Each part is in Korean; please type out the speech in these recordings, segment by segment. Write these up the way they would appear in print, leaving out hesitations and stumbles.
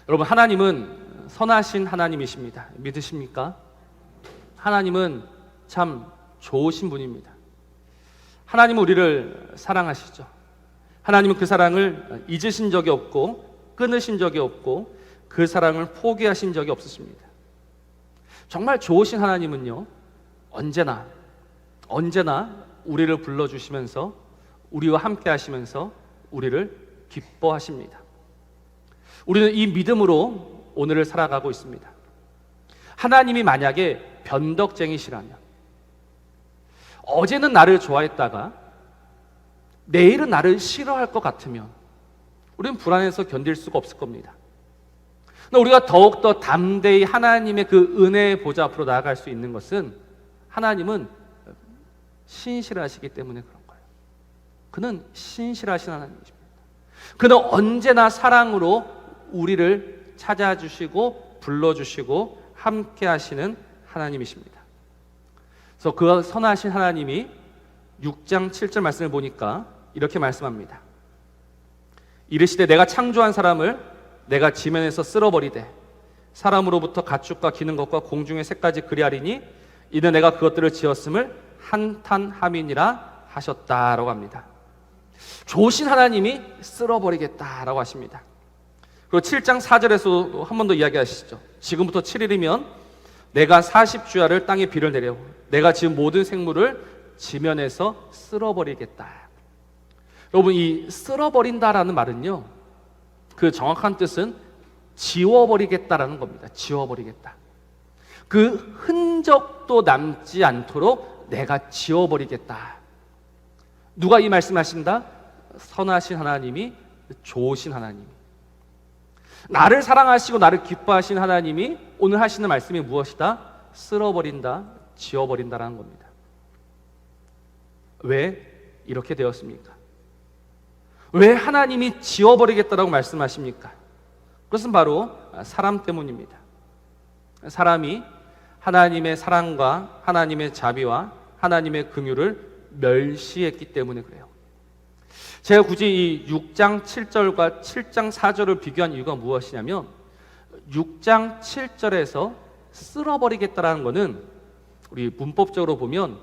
여러분, 하나님은 선하신 하나님이십니다. 믿으십니까? 하나님은 참 좋으신 분입니다. 하나님은 우리를 사랑하시죠. 하나님은 그 사랑을 잊으신 적이 없고 끊으신 적이 없고 그 사랑을 포기하신 적이 없으십니다. 정말 좋으신 하나님은요, 언제나 우리를 불러주시면서 우리와 함께 하시면서 우리를 기뻐하십니다. 우리는 이 믿음으로 오늘을 살아가고 있습니다. 하나님이 만약에 변덕쟁이시라면, 어제는 나를 좋아했다가 내일은 나를 싫어할 것 같으면 우리는 불안해서 견딜 수가 없을 겁니다. 우리가 더욱더 담대히 하나님의 그 은혜의 보좌 앞으로 나아갈 수 있는 것은 하나님은 신실하시기 때문에 그런 거예요. 그는 신실하신 하나님이십니다. 그는 언제나 사랑으로 우리를 찾아주시고 불러주시고 함께 하시는 하나님이십니다. 그래서 그 선하신 하나님이 6장 7절 말씀을 보니까 이렇게 말씀합니다. 이르시되 내가 창조한 사람을 내가 지면에서 쓸어버리되 사람으로부터 가축과 기는 것과 공중의 새까지 그리하리니 이는 내가 그것들을 지었음을 한탄함이니라 하셨다라고 합니다. 좋으신 하나님이 쓸어버리겠다라고 하십니다. 그리고 7장 4절에서 한 번 더 이야기하시죠. 지금부터 7일이면 내가 40주야를 땅에 비를 내려 내가 지은 모든 생물을 지면에서 쓸어버리겠다. 여러분, 이 쓸어버린다라는 말은요, 그 정확한 뜻은 지워버리겠다라는 겁니다. 지워버리겠다. 그 흔적도 남지 않도록 내가 지워버리겠다. 누가 이 말씀하신다? 선하신 하나님이, 좋으신 하나님이, 나를 사랑하시고 나를 기뻐하신 하나님이 오늘 하시는 말씀이 무엇이다? 쓸어버린다, 지워버린다라는 겁니다. 왜 이렇게 되었습니까? 왜 하나님이 지워버리겠다라고 말씀하십니까? 그것은 바로 사람 때문입니다. 사람이 하나님의 사랑과 하나님의 자비와 하나님의 긍휼을 멸시했기 때문에 그래요. 제가 굳이 이 6장 7절과 7장 4절을 비교한 이유가 무엇이냐면, 6장 7절에서 쓸어버리겠다라는 것은 우리 문법적으로 보면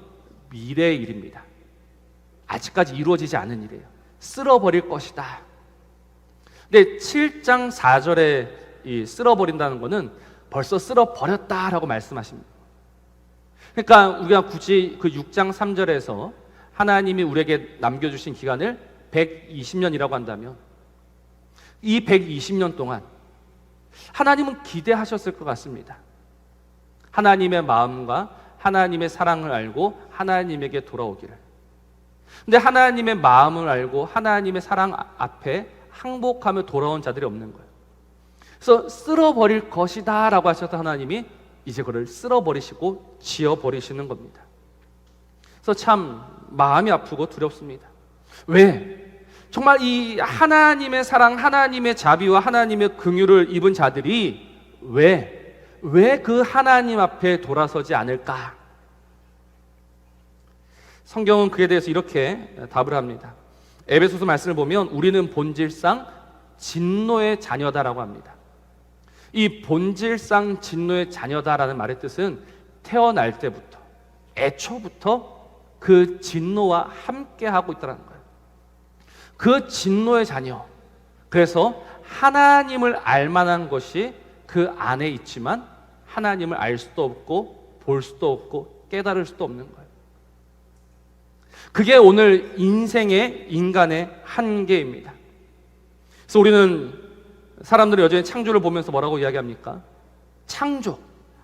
미래의 일입니다. 아직까지 이루어지지 않은 일이에요. 쓸어버릴 것이다. 근데 7장 4절에 이 쓸어버린다는 것은 벌써 쓸어버렸다라고 말씀하십니다. 그러니까 우리가 굳이 그 6장 3절에서 하나님이 우리에게 남겨주신 기간을 120년이라고 한다면 이 120년 동안 하나님은 기대하셨을 것 같습니다. 하나님의 마음과 하나님의 사랑을 알고 하나님에게 돌아오기를. 근데 하나님의 마음을 알고 하나님의 사랑 앞에 항복하며 돌아온 자들이 없는 거예요. 그래서 쓸어버릴 것이다 라고 하셨던 하나님이 이제 그를 쓸어버리시고 지어버리시는 겁니다. 그래서 참 마음이 아프고 두렵습니다. 왜? 정말 이 하나님의 사랑, 하나님의 자비와 하나님의 긍휼을 입은 자들이 왜 그 하나님 앞에 돌아서지 않을까? 성경은 그에 대해서 이렇게 답을 합니다. 에베소서 말씀을 보면 우리는 본질상 진노의 자녀다라고 합니다. 이 본질상 진노의 자녀다라는 말의 뜻은 태어날 때부터, 애초부터 그 진노와 함께하고 있다는 거예요. 그 진노의 자녀. 그래서 하나님을 알만한 것이 그 안에 있지만 하나님을 알 수도 없고 볼 수도 없고 깨달을 수도 없는 거예요. 그게 오늘 인간의 한계입니다. 그래서 우리는 사람들이 여전히 창조를 보면서 뭐라고 이야기합니까? 창조,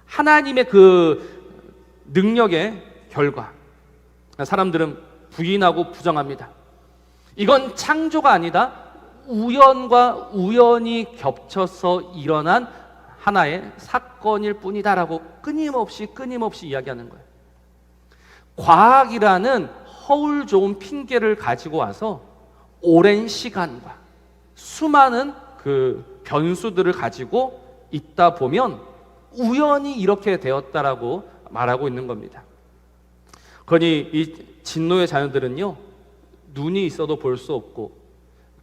하나님의 그 능력의 결과. 사람들은 부인하고 부정합니다. 이건 창조가 아니다, 우연과 우연이 겹쳐서 일어난 하나의 사건일 뿐이다라고 끊임없이 이야기하는 거예요. 과학이라는 허울 좋은 핑계를 가지고 와서 오랜 시간과 수많은 그 변수들을 가지고 있다 보면 우연히 이렇게 되었다라고 말하고 있는 겁니다. 그러니 이 진노의 자녀들은요, 눈이 있어도 볼 수 없고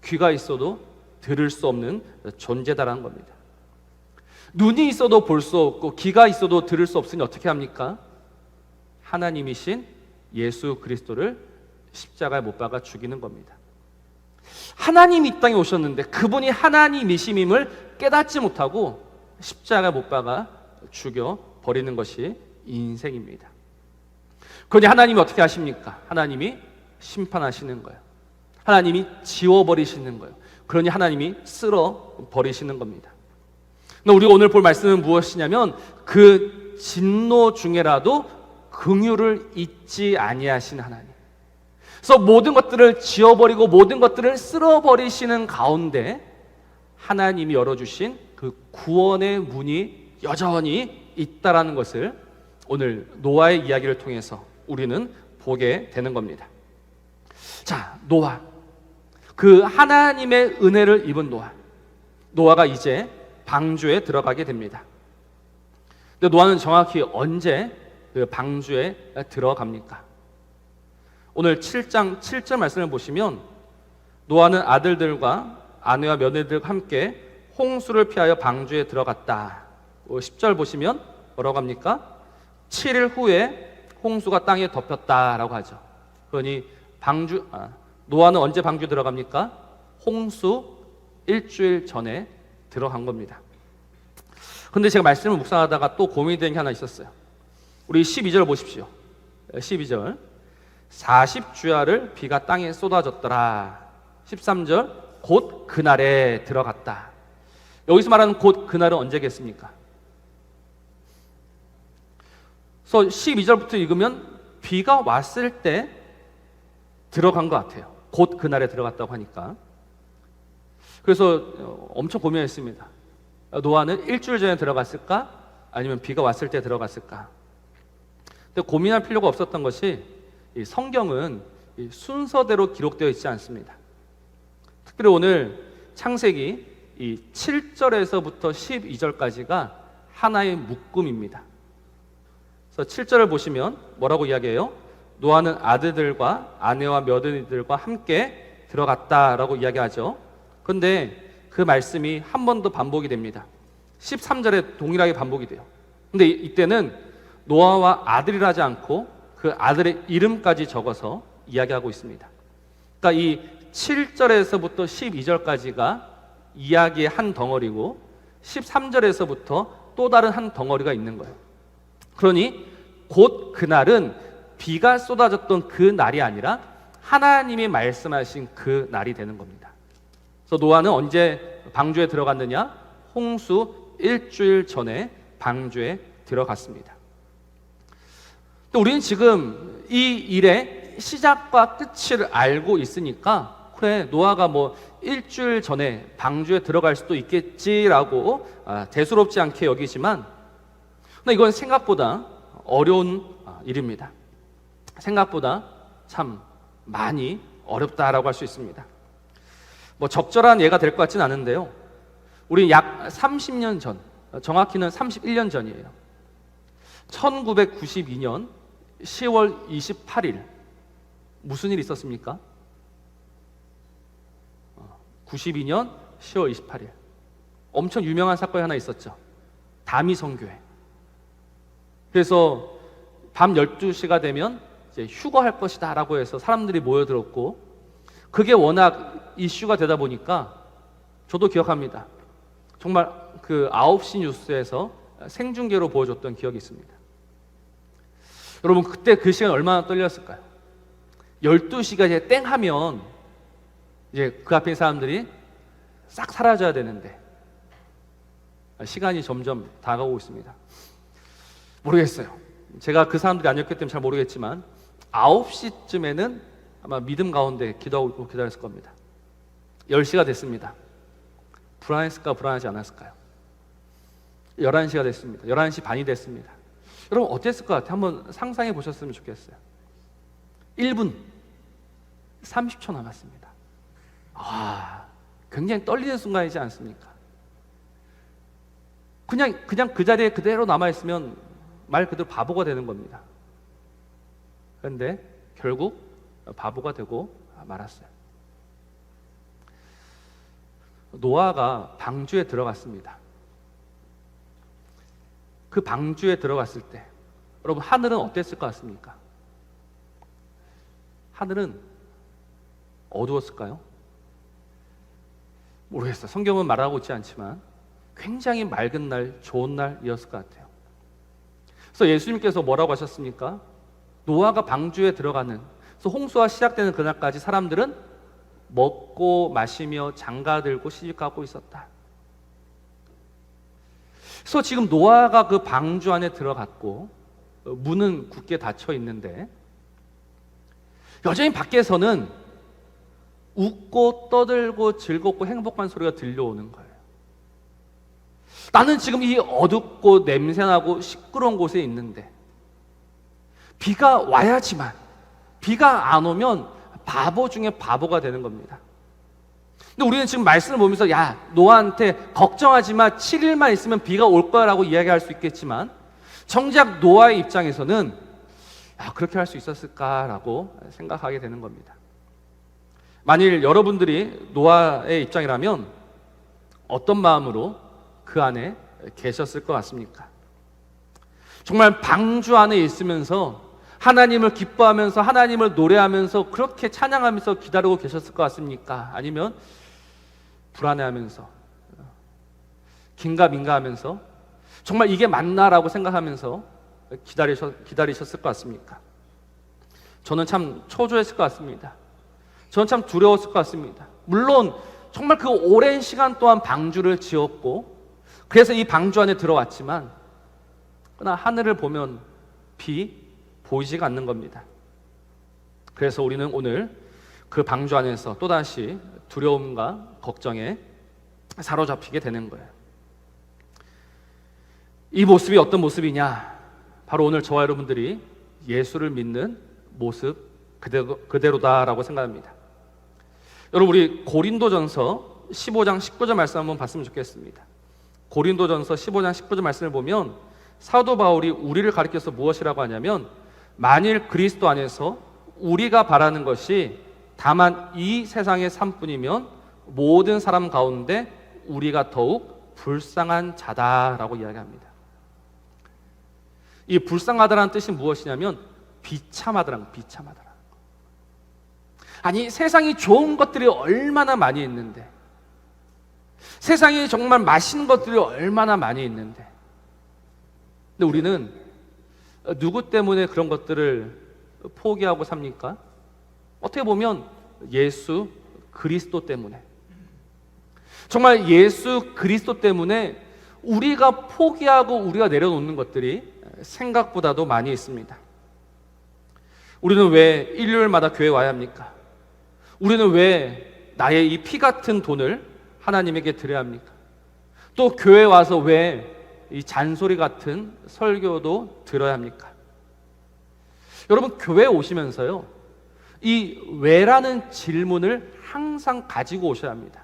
귀가 있어도 들을 수 없는 존재다라는 겁니다. 눈이 있어도 볼 수 없고 귀가 있어도 들을 수 없으니 어떻게 합니까? 하나님이신 예수 그리스도를 십자가에 못 박아 죽이는 겁니다. 하나님이 이 땅에 오셨는데 그분이 하나님이심임을 깨닫지 못하고 십자가에 못 박아 죽여 버리는 것이 인생입니다. 그러니 하나님이 어떻게 하십니까? 하나님이 심판하시는 거예요. 하나님이 지워버리시는 거예요. 그러니 하나님이 쓸어버리시는 겁니다. 우리가 오늘 볼 말씀은 무엇이냐면 그 진노 중에라도 긍휼을 잊지 아니하신 하나님. 그래서 모든 것들을 지워버리고 모든 것들을 쓸어버리시는 가운데 하나님이 열어주신 그 구원의 문이 여전히 있다라는 것을 오늘 노아의 이야기를 통해서 우리는 보게 되는 겁니다. 자, 노아. 그 하나님의 은혜를 입은 노아. 노아가 이제 방주에 들어가게 됩니다. 근데 노아는 정확히 언제 그 방주에 들어갑니까? 오늘 7장 7절 말씀을 보시면 노아는 아들들과 아내와 며느리들과 함께 홍수를 피하여 방주에 들어갔다. 10절 보시면 뭐라고 합니까? 7일 후에 홍수가 땅에 덮였다라고 하죠. 그러니 노아는 언제 방주에 들어갑니까? 홍수 일주일 전에 들어간 겁니다. 그런데 제가 말씀을 묵상하다가 또 고민이 되는 게 하나 있었어요. 우리 12절 보십시오. 12절 40주야를 비가 땅에 쏟아졌더라. 13절 곧 그날에 들어갔다. 여기서 말하는 곧 그날은 언제겠습니까? 그래서 12절부터 읽으면 비가 왔을 때 들어간 것 같아요. 곧 그날에 들어갔다고 하니까. 그래서 엄청 고민했습니다. 노아는 일주일 전에 들어갔을까? 아니면 비가 왔을 때 들어갔을까? 근데 고민할 필요가 없었던 것이 이 성경은 이 순서대로 기록되어 있지 않습니다. 특별히 오늘 창세기 이 7절에서부터 12절까지가 하나의 묶음입니다. 그래서 7절을 보시면 뭐라고 이야기해요? 노아는 아들들과 아내와 며느리들과 함께 들어갔다라고 이야기하죠. 그런데 그 말씀이 한 번 더 반복이 됩니다. 13절에 동일하게 반복이 돼요. 근데 이때는 노아와 아들이라 하지 않고 그 아들의 이름까지 적어서 이야기하고 있습니다. 그러니까 이 7절에서부터 12절까지가 이야기의 한 덩어리고 13절에서부터 또 다른 한 덩어리가 있는 거예요. 그러니 곧 그날은 비가 쏟아졌던 그 날이 아니라 하나님이 말씀하신 그 날이 되는 겁니다. 그래서 노아는 언제 방주에 들어갔느냐? 홍수 일주일 전에 방주에 들어갔습니다. 또 우리는 지금 이 일의 시작과 끝을 알고 있으니까 그래 노아가 뭐 일주일 전에 방주에 들어갈 수도 있겠지라고 대수롭지 않게 여기지만 근데 이건 생각보다 어려운 일입니다. 생각보다 참 많이 어렵다라고 할 수 있습니다. 뭐 적절한 예가 될 것 같지는 않은데요. 우리 약 30년 전, 정확히는 31년 전이에요. 1992년 10월 28일 무슨 일이 있었습니까? 92년 10월 28일 엄청 유명한 사건이 하나 있었죠. 다미성교회. 그래서 밤 12시가 되면 이제 휴거할 것이다 라고 해서 사람들이 모여들었고 그게 워낙 이슈가 되다 보니까 저도 기억합니다. 정말 그 9시 뉴스에서 생중계로 보여줬던 기억이 있습니다. 여러분 그때 그 시간 얼마나 떨렸을까요? 12시가 이제 땡 하면 이제 그 앞에 있는 사람들이 싹 사라져야 되는데 시간이 점점 다가오고 있습니다. 모르겠어요. 제가 그 사람들이 아니었기 때문에 잘 모르겠지만 9시쯤에는 아마 믿음 가운데 기도하고 기다렸을 겁니다. 10시가 됐습니다. 불안했을까 불안하지 않았을까요? 11시가 됐습니다. 11시 반이 됐습니다. 여러분 어땠을 것 같아요? 한번 상상해 보셨으면 좋겠어요. 1분 30초 남았습니다. 굉장히 떨리는 순간이지 않습니까? 그냥 그 자리에 그대로 남아있으면 말 그대로 바보가 되는 겁니다. 그런데 결국 바보가 되고 말았어요. 노아가 방주에 들어갔습니다. 그 방주에 들어갔을 때 여러분 하늘은 어땠을 것 같습니까? 하늘은 어두웠을까요? 모르겠어요. 성경은 말하고 있지 않지만 굉장히 맑은 날, 좋은 날이었을 것 같아요. 그래서 예수님께서 뭐라고 하셨습니까? 노아가 방주에 들어가는, 그래서 홍수가 시작되는 그날까지 사람들은 먹고 마시며 장가들고 시집가고 있었다. 그래서 지금 노아가 그 방주 안에 들어갔고 문은 굳게 닫혀 있는데 여전히 밖에서는 웃고 떠들고 즐겁고 행복한 소리가 들려오는 거예요. 나는 지금 이 어둡고 냄새나고 시끄러운 곳에 있는데 비가 와야지만, 비가 안 오면 바보 중에 바보가 되는 겁니다. 근데 우리는 지금 말씀을 보면서 야, 노아한테 걱정하지 마, 7일만 있으면 비가 올 거라고 이야기할 수 있겠지만 정작 노아의 입장에서는 야, 그렇게 할 수 있었을까라고 생각하게 되는 겁니다. 만일 여러분들이 노아의 입장이라면 어떤 마음으로 그 안에 계셨을 것 같습니까? 정말 방주 안에 있으면서 하나님을 기뻐하면서 하나님을 노래하면서 그렇게 찬양하면서 기다리고 계셨을 것 같습니까? 아니면 불안해하면서 긴가민가하면서 정말 이게 맞나라고 생각하면서 기다리셨을 것 같습니까? 저는 참 초조했을 것 같습니다. 저는 참 두려웠을 것 같습니다. 물론 정말 그 오랜 시간 동안 방주를 지었고 그래서 이 방주 안에 들어왔지만 그러나 하늘을 보면 비 보이지가 않는 겁니다. 그래서 우리는 오늘 그 방주 안에서 또다시 두려움과 걱정에 사로잡히게 되는 거예요. 이 모습이 어떤 모습이냐? 바로 오늘 저와 여러분들이 예수를 믿는 모습 그대로다라고 생각합니다. 여러분, 우리 고린도전서 15장 19절 말씀 한번 봤으면 좋겠습니다. 고린도전서 15장 19절 말씀을 보면 사도 바울이 우리를 가리켜서 무엇이라고 하냐면 만일 그리스도 안에서 우리가 바라는 것이 다만 이 세상의 삶뿐이면 모든 사람 가운데 우리가 더욱 불쌍한 자다라고 이야기합니다. 이 불쌍하다라는 뜻이 무엇이냐면 비참하다라는 거예요. 비참하다. 아니, 세상이 좋은 것들이 얼마나 많이 있는데, 세상에 정말 맛있는 것들이 얼마나 많이 있는데, 근데 우리는 누구 때문에 그런 것들을 포기하고 삽니까? 어떻게 보면 예수 그리스도 때문에, 정말 예수 그리스도 때문에 우리가 포기하고 우리가 내려놓는 것들이 생각보다도 많이 있습니다. 우리는 왜 일요일마다 교회 와야 합니까? 우리는 왜 나의 이 피 같은 돈을 하나님에게 드려야 합니까? 또 교회 와서 왜 이 잔소리 같은 설교도 들어야 합니까? 여러분, 교회 오시면서요, 이 왜라는 질문을 항상 가지고 오셔야 합니다.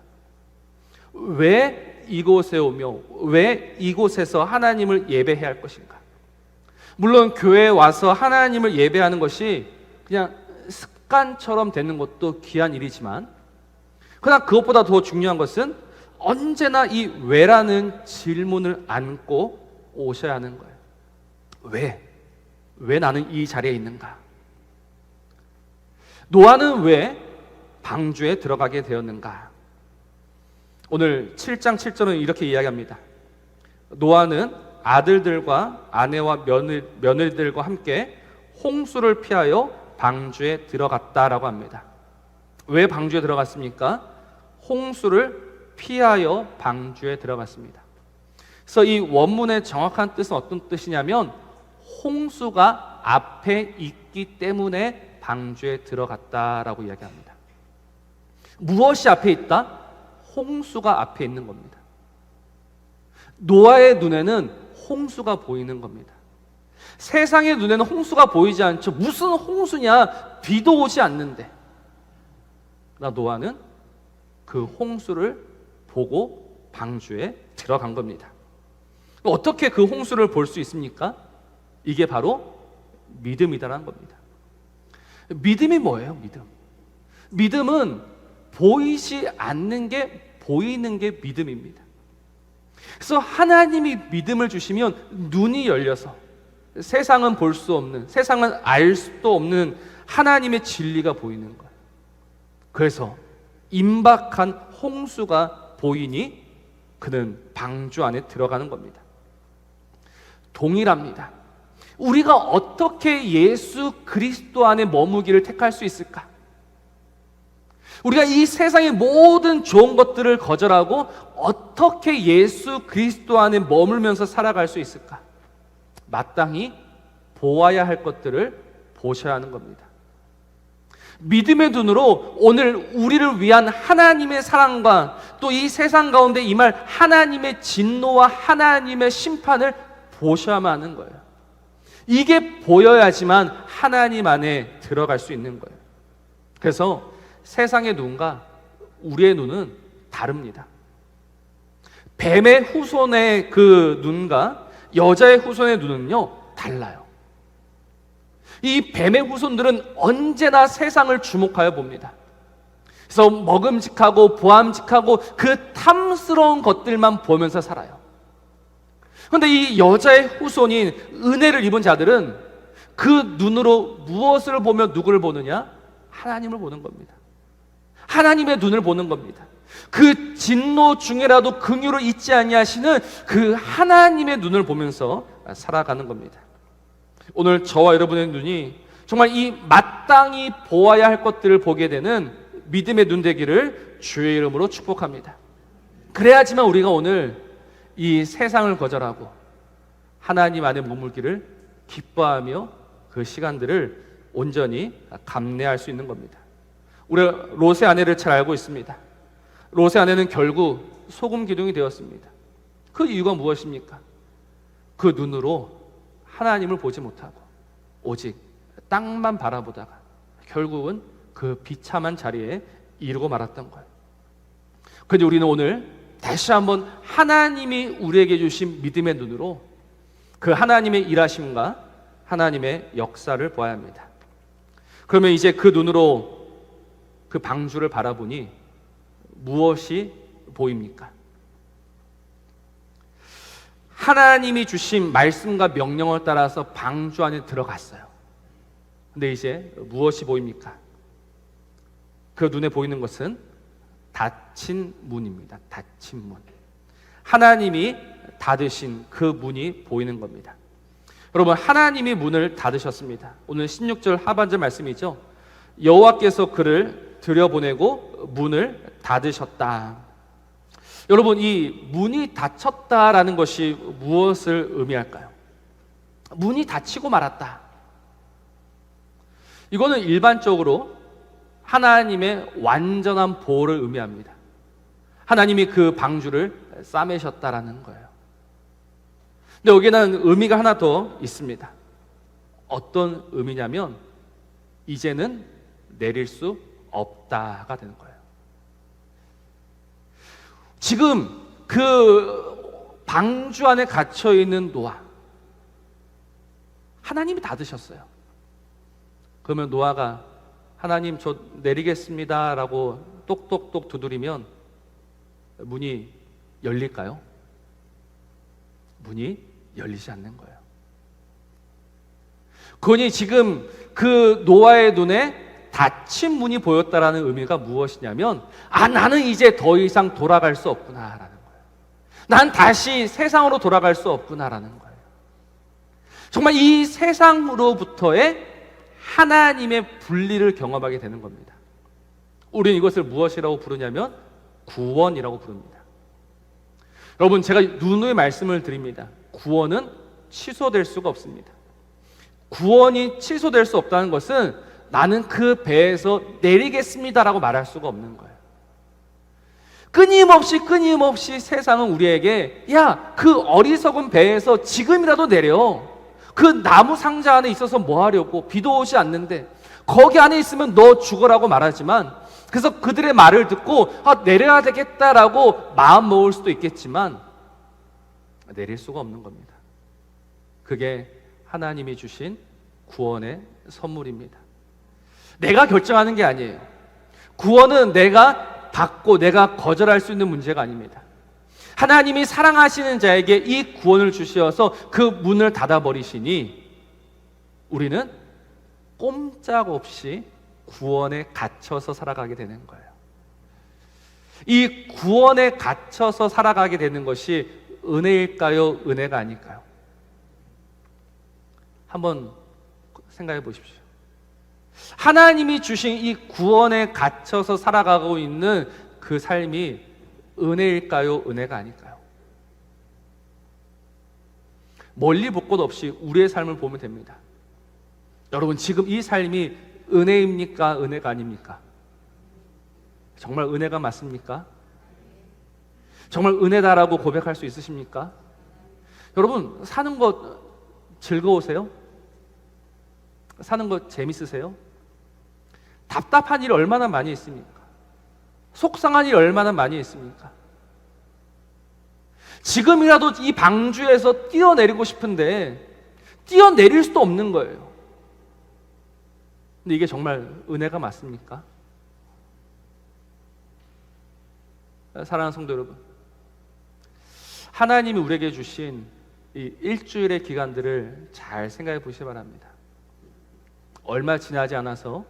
왜 이곳에 오며 왜 이곳에서 하나님을 예배해야 할 것인가? 물론 교회에 와서 하나님을 예배하는 것이 그냥 습관처럼 되는 것도 귀한 일이지만, 그러나 그것보다 더 중요한 것은 언제나 이 왜라는 질문을 안고 오셔야 하는 거예요. 왜 나는 이 자리에 있는가? 노아는 왜 방주에 들어가게 되었는가? 오늘 7장 7절은 이렇게 이야기합니다. 노아는 아들들과 아내와 며느리들과 함께 홍수를 피하여 방주에 들어갔다라고 합니다. 왜 방주에 들어갔습니까? 홍수를 피하여 방주에 들어갔습니다. 그래서 이 원문의 정확한 뜻은 어떤 뜻이냐면 홍수가 앞에 있기 때문에 방주에 들어갔다라고 이야기합니다. 무엇이 앞에 있다? 홍수가 앞에 있는 겁니다. 노아의 눈에는 홍수가 보이는 겁니다. 세상의 눈에는 홍수가 보이지 않죠. 무슨 홍수냐? 비도 오지 않는데. 그러나 노아는 그 홍수를 보고 방주에 들어간 겁니다. 어떻게 그 홍수를 볼 수 있습니까? 이게 바로 믿음이다라는 겁니다. 믿음이 뭐예요? 믿음은 보이지 않는 게 보이는 게 믿음입니다. 그래서 하나님이 믿음을 주시면 눈이 열려서 세상은 볼 수 없는, 세상은 알 수도 없는 하나님의 진리가 보이는 거예요. 그래서 임박한 홍수가 보이니 그는 방주 안에 들어가는 겁니다. 동일합니다. 우리가 어떻게 예수 그리스도 안에 머무기를 택할 수 있을까? 우리가 이 세상의 모든 좋은 것들을 거절하고 어떻게 예수 그리스도 안에 머물면서 살아갈 수 있을까? 마땅히 보아야 할 것들을 보셔야 하는 겁니다. 믿음의 눈으로 오늘 우리를 위한 하나님의 사랑과 또 이 세상 가운데 임할 하나님의 진노와 하나님의 심판을 보셔야만 하는 거예요. 이게 보여야지만 하나님 안에 들어갈 수 있는 거예요. 그래서 세상의 눈과 우리의 눈은 다릅니다. 뱀의 후손의 그 눈과 여자의 후손의 눈은요, 달라요. 이 뱀의 후손들은 언제나 세상을 주목하여 봅니다. 그래서 먹음직하고 보암직하고 그 탐스러운 것들만 보면서 살아요. 그런데 이 여자의 후손인 은혜를 입은 자들은 그 눈으로 무엇을 보며 누구를 보느냐? 하나님을 보는 겁니다. 하나님의 눈을 보는 겁니다. 그 진노 중에라도 긍휼을 잊지 아니하시는 그 하나님의 눈을 보면서 살아가는 겁니다. 오늘 저와 여러분의 눈이 정말 이 마땅히 보아야 할 것들을 보게 되는 믿음의 눈 되기를 주의 이름으로 축복합니다. 그래야지만 우리가 오늘 이 세상을 거절하고 하나님 안에 머물기를 기뻐하며 그 시간들을 온전히 감내할 수 있는 겁니다. 우리 롯의 아내를 잘 알고 있습니다. 롯의 아내는 결국 소금 기둥이 되었습니다. 그 이유가 무엇입니까? 그 눈으로 하나님을 보지 못하고 오직 땅만 바라보다가 결국은 그 비참한 자리에 이르고 말았던 거예요. 그런데 우리는 오늘 다시 한번 하나님이 우리에게 주신 믿음의 눈으로 그 하나님의 일하심과 하나님의 역사를 보아야 합니다. 그러면 이제 그 눈으로 그 방주를 바라보니 무엇이 보입니까? 하나님이 주신 말씀과 명령을 따라서 방주 안에 들어갔어요. 근데 이제 무엇이 보입니까? 그 눈에 보이는 것은 닫힌 문입니다. 닫힌 문. 하나님이 닫으신 그 문이 보이는 겁니다. 여러분, 하나님이 문을 닫으셨습니다. 오늘 16절 하반절 말씀이죠. 여호와께서 그를 들여보내고 문을 닫으셨다. 여러분, 이 문이 닫혔다라는 것이 무엇을 의미할까요? 문이 닫히고 말았다. 이거는 일반적으로 하나님의 완전한 보호를 의미합니다. 하나님이 그 방주를 싸매셨다라는 거예요. 근데 여기는 의미가 하나 더 있습니다. 어떤 의미냐면 이제는 내릴 수 없다가 되는 거예요. 지금 그 방주 안에 갇혀 있는 노아, 하나님이 닫으셨어요. 그러면 노아가 하나님 저 내리겠습니다 라고 똑똑똑 두드리면 문이 열릴까요? 문이 열리지 않는 거예요. 그러니 지금 그 노아의 눈에 닫힌 문이 보였다라는 의미가 무엇이냐면, 나는 이제 더 이상 돌아갈 수 없구나라는 거예요. 난 다시 세상으로 돌아갈 수 없구나라는 거예요. 정말 이 세상으로부터의 하나님의 분리를 경험하게 되는 겁니다. 우리는 이것을 무엇이라고 부르냐면 구원이라고 부릅니다. 여러분, 제가 누누이 말씀을 드립니다. 구원은 취소될 수가 없습니다. 구원이 취소될 수 없다는 것은 나는 그 배에서 내리겠습니다라고 말할 수가 없는 거예요. 끊임없이 세상은 우리에게 그 어리석은 배에서 지금이라도 내려. 그 나무 상자 안에 있어서 뭐 하려고? 비도 오지 않는데 거기 안에 있으면 너 죽어라고 말하지만, 그래서 그들의 말을 듣고 내려야 되겠다라고 마음 먹을 수도 있겠지만 내릴 수가 없는 겁니다. 그게 하나님이 주신 구원의 선물입니다. 내가 결정하는 게 아니에요. 구원은 내가 받고 내가 거절할 수 있는 문제가 아닙니다. 하나님이 사랑하시는 자에게 이 구원을 주시어서 그 문을 닫아버리시니 우리는 꼼짝없이 구원에 갇혀서 살아가게 되는 거예요. 이 구원에 갇혀서 살아가게 되는 것이 은혜일까요? 은혜가 아닐까요? 한번 생각해 보십시오. 하나님이 주신 이 구원에 갇혀서 살아가고 있는 그 삶이 은혜일까요? 은혜가 아닐까요? 멀리 볼 것 없이 우리의 삶을 보면 됩니다. 여러분, 지금 이 삶이 은혜입니까? 은혜가 아닙니까? 정말 은혜가 맞습니까? 정말 은혜다라고 고백할 수 있으십니까? 여러분, 사는 것 즐거우세요? 사는 것 재밌으세요? 답답한 일 얼마나 많이 있습니까? 속상한 일 얼마나 많이 있습니까? 지금이라도 이 방주에서 뛰어내리고 싶은데 뛰어내릴 수도 없는 거예요. 근데 이게 정말 은혜가 맞습니까? 사랑하는 성도 여러분, 하나님이 우리에게 주신 이 일주일의 기간들을 잘 생각해 보시기 바랍니다. 얼마 지나지 않아서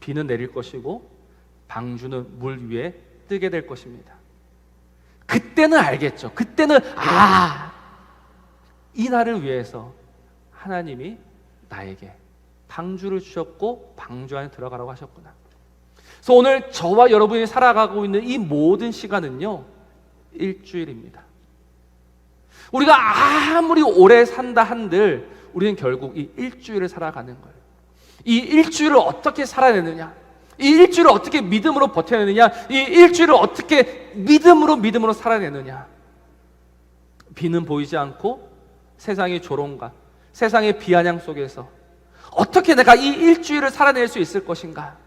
비는 내릴 것이고 방주는 물 위에 뜨게 될 것입니다. 그때는 알겠죠. 그때는 이 날을 위해서 하나님이 나에게 방주를 주셨고 방주 안에 들어가라고 하셨구나. 그래서 오늘 저와 여러분이 살아가고 있는 이 모든 시간은요, 일주일입니다. 우리가 아무리 오래 산다 한들 우리는 결국 이 일주일을 살아가는 거예요. 이 일주일을 어떻게 살아내느냐, 이 일주일을 어떻게 믿음으로 버텨내느냐, 이 일주일을 어떻게 믿음으로 살아내느냐. 비는 보이지 않고 세상의 조롱과 세상의 비아냥 속에서 어떻게 내가 이 일주일을 살아낼 수 있을 것인가.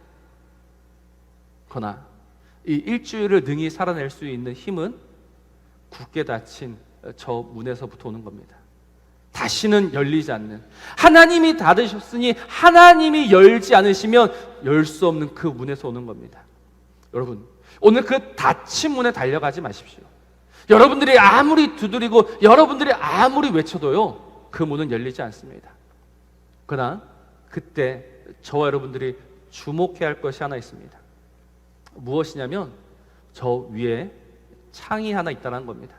그러나 이 일주일을 능히 살아낼 수 있는 힘은 굳게 닫힌 저 문에서부터 오는 겁니다. 다시는 열리지 않는, 하나님이 닫으셨으니 하나님이 열지 않으시면 열 수 없는 그 문에서 오는 겁니다. 여러분, 오늘 그 닫힌 문에 달려가지 마십시오. 여러분들이 아무리 두드리고 여러분들이 아무리 외쳐도요, 그 문은 열리지 않습니다. 그러나 그때 저와 여러분들이 주목해야 할 것이 하나 있습니다. 무엇이냐면 저 위에 창이 하나 있다는 겁니다.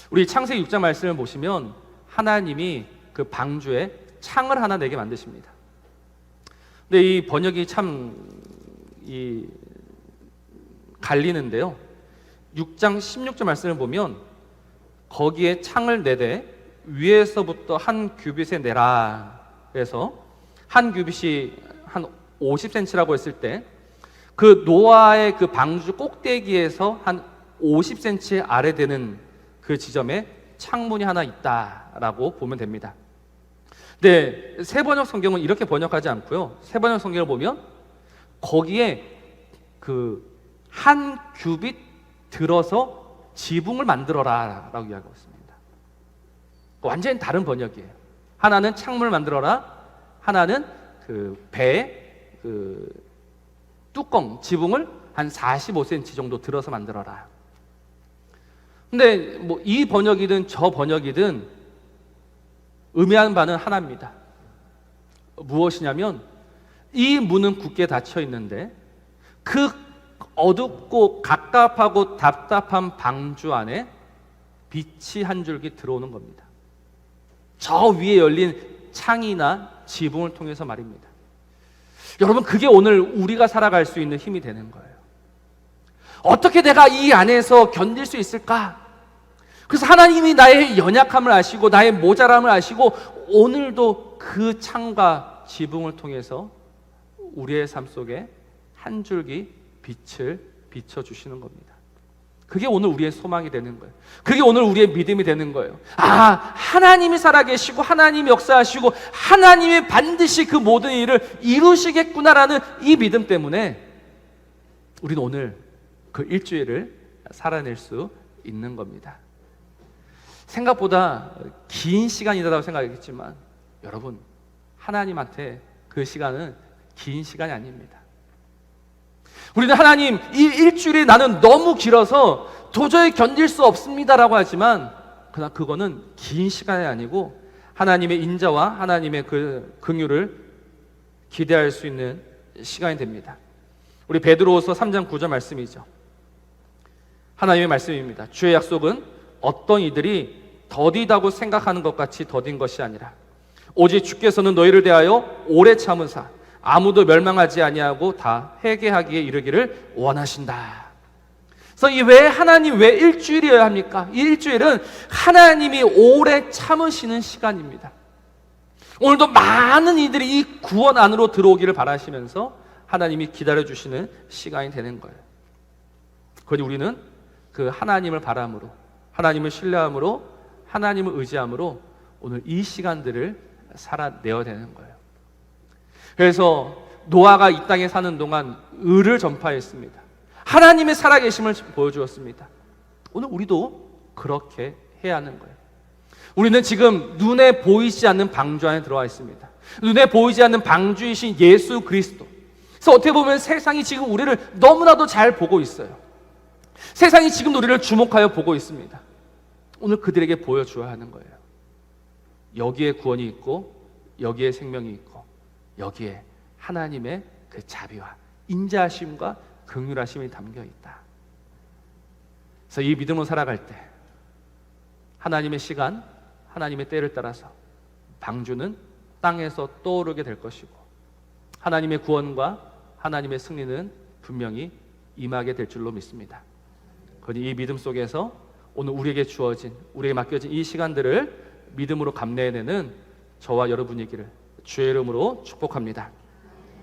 우리 창세기 6장 말씀을 보시면 하나님이 그 방주에 창을 하나 내게 만드십니다. 근데 이 번역이 참 갈리는데요. 6장 16절 말씀을 보면 거기에 창을 내되 위에서부터 한 규빗에 내라. 그래서 한 규빗이 한 50cm라고 했을 때 그 노아의 그 방주 꼭대기에서 한 50cm 아래 되는 그 지점에 창문이 하나 있다라고 보면 됩니다. 근데 새번역 성경은 이렇게 번역하지 않고요. 새번역 성경을 보면 거기에 그 한 규빗 들어서 지붕을 만들어라 라고 이야기하고 있습니다. 완전히 다른 번역이에요. 하나는 창문을 만들어라, 하나는 그 배, 그 뚜껑, 지붕을 한 45cm 정도 들어서 만들어라. 근데 뭐 이 번역이든 저 번역이든 의미하는 바는 하나입니다. 무엇이냐면 이 문은 굳게 닫혀 있는데 그 어둡고 갑갑하고 답답한 방주 안에 빛이 한 줄기 들어오는 겁니다. 저 위에 열린 창이나 지붕을 통해서 말입니다. 여러분, 그게 오늘 우리가 살아갈 수 있는 힘이 되는 거예요. 어떻게 내가 이 안에서 견딜 수 있을까? 그래서 하나님이 나의 연약함을 아시고 나의 모자람을 아시고 오늘도 그 창과 지붕을 통해서 우리의 삶 속에 한 줄기 빛을 비춰주시는 겁니다. 그게 오늘 우리의 소망이 되는 거예요. 그게 오늘 우리의 믿음이 되는 거예요. 하나님이 살아계시고 하나님이 역사하시고 하나님이 반드시 그 모든 일을 이루시겠구나라는 이 믿음 때문에 우리는 오늘 그 일주일을 살아낼 수 있는 겁니다. 생각보다 긴 시간이라고 생각했지만 여러분, 하나님한테 그 시간은 긴 시간이 아닙니다. 우리는 하나님, 이 일주일이 나는 너무 길어서 도저히 견딜 수 없습니다라고 하지만 그러나 그거는 긴 시간이 아니고 하나님의 인자와 하나님의 그 긍휼을 기대할 수 있는 시간이 됩니다. 우리 베드로후서 3장 9절 말씀이죠. 하나님의 말씀입니다. 주의 약속은 어떤 이들이 더디다고 생각하는 것 같이 더딘 것이 아니라 오직 주께서는 너희를 대하여 오래 참으사 아무도 멸망하지 아니하고 다 회개하기에 이르기를 원하신다. 그래서 이 왜 하나님 왜 일주일이어야 합니까? 이 일주일은 하나님이 오래 참으시는 시간입니다. 오늘도 많은 이들이 이 구원 안으로 들어오기를 바라시면서 하나님이 기다려주시는 시간이 되는 거예요. 그러니 우리는 그 하나님을 바람으로, 하나님을 신뢰함으로, 하나님을 의지함으로 오늘 이 시간들을 살아내야 되는 거예요. 그래서 노아가 이 땅에 사는 동안 의를 전파했습니다. 하나님의 살아계심을 보여주었습니다. 오늘 우리도 그렇게 해야 하는 거예요. 우리는 지금 눈에 보이지 않는 방주 안에 들어와 있습니다. 눈에 보이지 않는 방주이신 예수 그리스도. 그래서 어떻게 보면 세상이 지금 우리를 너무나도 잘 보고 있어요. 세상이 지금 우리를 주목하여 보고 있습니다. 오늘 그들에게 보여줘야 하는 거예요. 여기에 구원이 있고 여기에 생명이 있고 여기에 하나님의 그 자비와 인자하심과 긍휼하심이 담겨 있다. 그래서 이 믿음으로 살아갈 때 하나님의 시간, 하나님의 때를 따라서 방주는 땅에서 떠오르게 될 것이고 하나님의 구원과 하나님의 승리는 분명히 임하게 될 줄로 믿습니다. 그러니 이 믿음 속에서 오늘 우리에게 주어진, 우리에게 맡겨진 이 시간들을 믿음으로 감내해내는 저와 여러분이기를 주의 이름으로 축복합니다.